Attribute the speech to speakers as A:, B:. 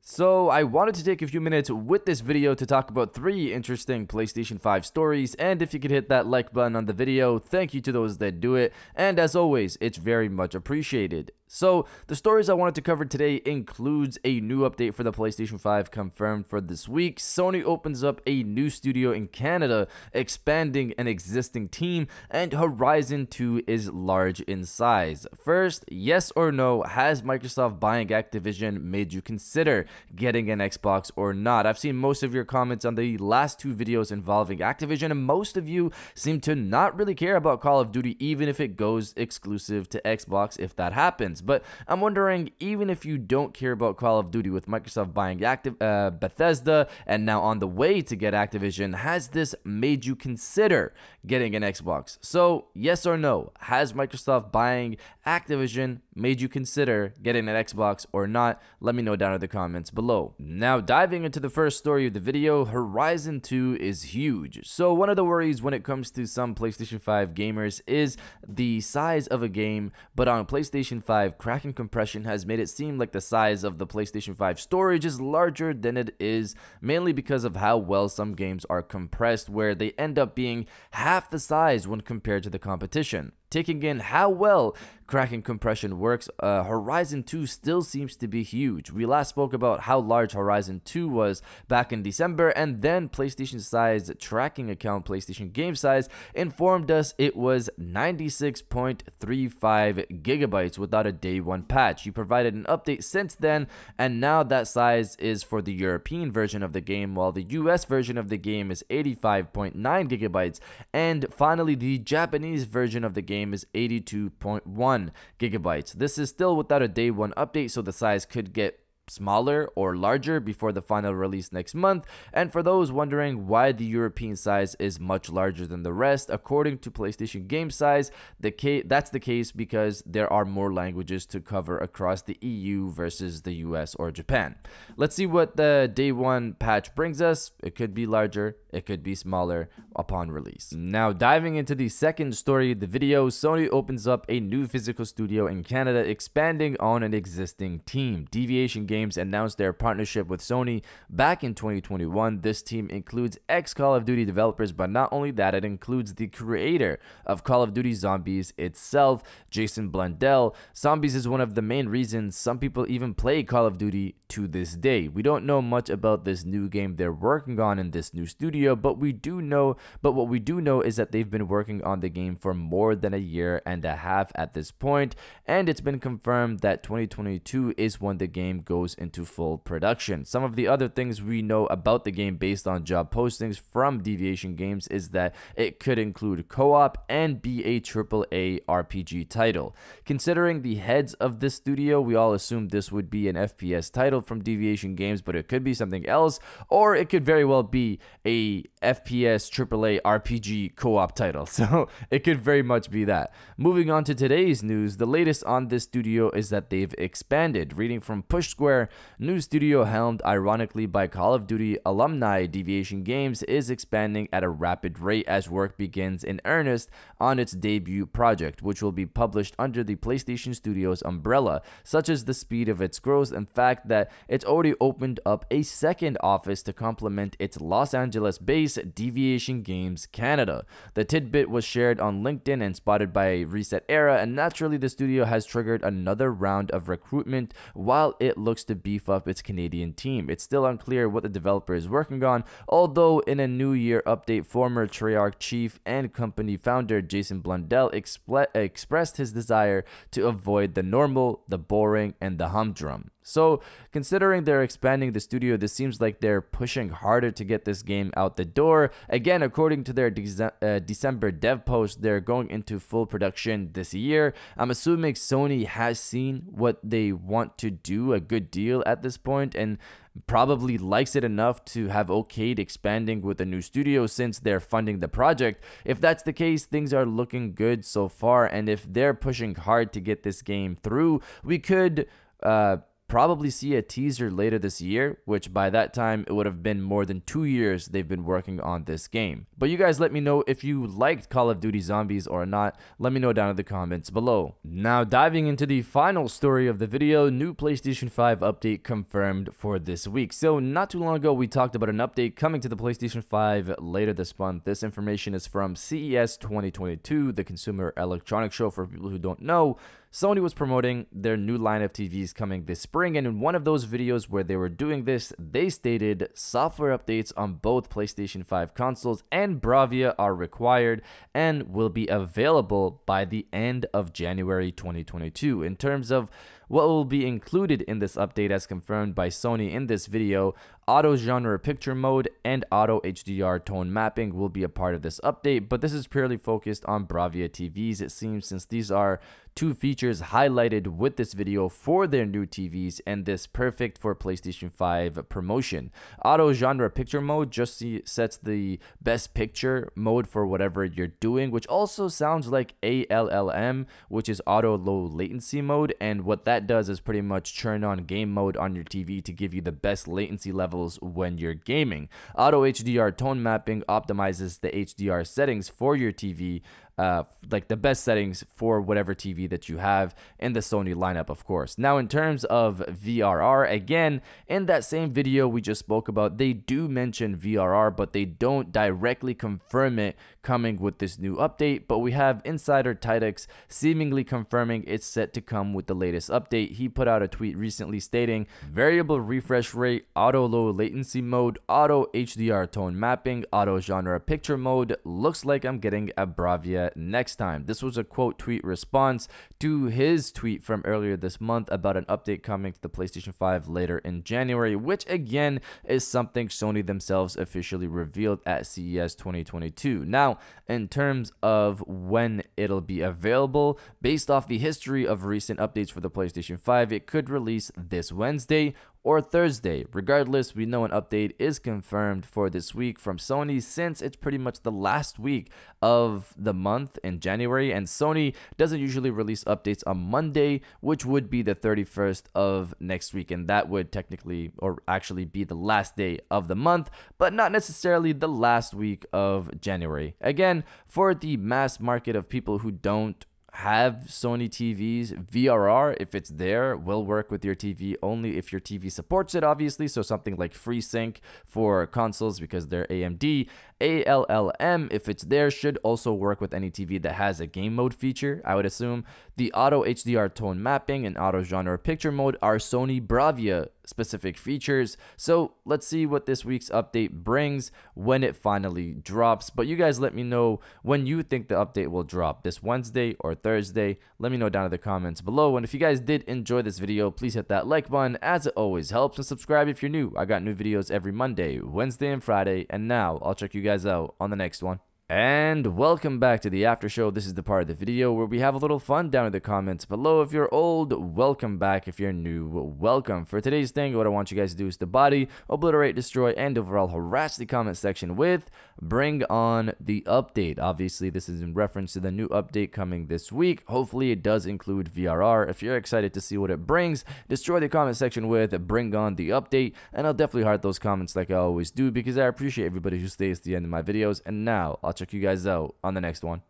A: So I wanted to take a few minutes with this video to talk about 3 interesting PlayStation 5 stories, and if you could hit that like button on the video, thank you to those that do it, and as always, it's very much appreciated. So the stories I wanted to cover today includes a new update for the PlayStation 5 confirmed for this week. Sony opens up a new studio in Canada, expanding an existing team, and Horizon 2 is large in size. First, yes or no, has Microsoft buying Activision made you consider getting an Xbox or not? I've seen most of your comments on the last 2 videos involving Activision, and most of you seem to not really care about Call of Duty, even if it goes exclusive to Xbox if that happens. But I'm wondering, even if you don't care about Call of Duty, with Microsoft buying Bethesda and now on the way to get Activision, has this made you consider getting an Xbox? So yes or no, has Microsoft buying Activision made you consider getting an Xbox or not? Let me know down in the comments below. Now, diving into the first story of the video, Horizon 2 is huge. So one of the worries when it comes to some PlayStation 5 gamers is the size of a game, but on PlayStation 5, cracking compression has made it seem like the size of the PlayStation 5 storage is larger than it is, mainly because of how well some games are compressed, where they end up being half the size when compared to the competition. Taking in how well cracking compression works, Horizon 2 still seems to be huge. We last spoke about how large Horizon 2 was back in December, and then PlayStation Size tracking account PlayStation Game Size informed us it was 96.35 gigabytes without a day 1 patch. You provided an update since then, and now that size is for the European version of the game, while the US version of the game is 85.9 gigabytes, and finally the Japanese version of the game is 82.1 gigabytes. This is still without a day 1 update, so the size could get smaller or larger before the final release next month. And for those wondering why the European size is much larger than the rest, according to PlayStation Game Size, that's the case because there are more languages to cover across the EU versus the US or Japan. Let's see what the day 1 patch brings us. It could be larger, it could be smaller upon release. Now, diving into the second story of the video, Sony opens up a new physical studio in Canada, expanding on an existing team. Deviation Games announced their partnership with Sony back in 2021. This team includes ex-Call of Duty developers, but not only that, it includes the creator of Call of Duty Zombies itself, Jason Blundell. Zombies is one of the main reasons some people even play Call of Duty to this day. We don't know much about this new game they're working on in this new studio, but what we do know is that they've been working on the game for more than a year and a half at this point, and it's been confirmed that 2022 is when the game goes into full production. Some of the other things we know about the game based on job postings from Deviation Games is that it could include co-op and be a AAA RPG title. Considering the heads of this studio, we all assumed this would be an FPS title from Deviation Games, but it could be something else, or it could very well be a FPS AAA RPG co-op title. So it could very much be that. Moving on to today's news, the latest on this studio is that they've expanded. Reading from Push Square, new studio helmed ironically by Call of Duty alumni, Deviation Games is expanding at a rapid rate as work begins in earnest on its debut project, which will be published under the PlayStation Studios umbrella. Such as the speed of its growth and fact that it's already opened up a second office to complement its Los Angeles base, Deviation Games Canada. The tidbit was shared on LinkedIn and spotted by Reset Era, and naturally the studio has triggered another round of recruitment while it looks to beef up its Canadian team. It's still unclear what the developer is working on, although in a New Year update, former Treyarch chief and company founder Jason Blundell expressed his desire to avoid the normal, the boring, and the humdrum. So, considering they're expanding the studio, this seems like they're pushing harder to get this game out the door. Again, according to their December dev post, they're going into full production this year. I'm assuming Sony has seen what they want to do a good deal at this point and probably likes it enough to have okayed expanding with a new studio since they're funding the project. If that's the case, things are looking good so far, and if they're pushing hard to get this game through, we could probably see a teaser later this year, which by that time it would have been more than 2 years they've been working on this game. But you guys let me know if you liked Call of Duty Zombies or not. Let me know down in the comments below. Now diving into the final story of the video, new PlayStation 5 update confirmed for this week. So not too long ago we talked about an update coming to the PlayStation 5 later this month. This information is from CES 2022, the Consumer Electronics Show. For people who don't know, Sony was promoting their new line of TVs coming this spring, and in one of those videos where they were doing this, they stated software updates on both PlayStation 5 consoles and Bravia are required and will be available by the end of January 2022. In terms of what will be included in this update, as confirmed by Sony in this video, auto genre picture mode and auto HDR tone mapping will be a part of this update, but this is purely focused on Bravia TVs, it seems, since these are two features highlighted with this video for their new TVs, and this perfect for PlayStation 5 promotion. Auto genre picture mode just sets the best picture mode for whatever you're doing, which also sounds like ALLM, which is auto low latency mode, and what that does is pretty much turn on game mode on your TV to give you the best latency levels when you're gaming. Auto HDR tone mapping optimizes the HDR settings for your TV, like the best settings for whatever TV that you have in the Sony lineup, of course. Now, in terms of VRR, again, in that same video we just spoke about, they do mention VRR, but they don't directly confirm it coming with this new update. But we have insider Tidex seemingly confirming it's set to come with the latest update. He put out a tweet recently stating, variable refresh rate, auto low latency mode, auto HDR tone mapping, auto genre picture mode. Looks like I'm getting a Bravia next time. This was a quote tweet response to his tweet from earlier this month about an update coming to the PlayStation 5 later in January, which again is something Sony themselves officially revealed at CES 2022. Now, in terms of when it'll be available, based off the history of recent updates for the PlayStation 5, it could release this Wednesday or Thursday. Regardless, we know an update is confirmed for this week from Sony, since it's pretty much the last week of the month in January, and Sony doesn't usually release updates on Monday, which would be the 31st of next week, and that would technically or actually be the last day of the month, but not necessarily the last week of January. Again, for the mass market of people who don't have Sony TVs, VRR, if it's there, will work with your TV only if your TV supports it, obviously. So something like FreeSync for consoles because they're AMD. ALLM, if it's there, should also work with any TV that has a game mode feature, I would assume. The auto HDR tone mapping and auto genre picture mode are Sony Bravia specific features. So let's see what this week's update brings when it finally drops. But you guys let me know when you think the update will drop, this Wednesday or Thursday. Let me know down in the comments below. And if you guys did enjoy this video, please hit that like button, as it always helps, and subscribe if you're new. I got new videos every Monday, Wednesday, and Friday. And now I'll check you guys out on the next one. And welcome back to the after show. This is the part of the video where we have a little fun down in the comments below. If you're old, welcome back. If you're new, welcome. For today's thing, what I want you guys to do is to body, obliterate, destroy, and overall harass the comment section with "Bring on the update." Obviously, this is in reference to the new update coming this week. Hopefully, it does include VRR. If you're excited to see what it brings, destroy the comment section with "Bring on the update," and I'll definitely heart those comments like I always do, because I appreciate everybody who stays to the end of my videos. And now I'll check you guys out on the next one.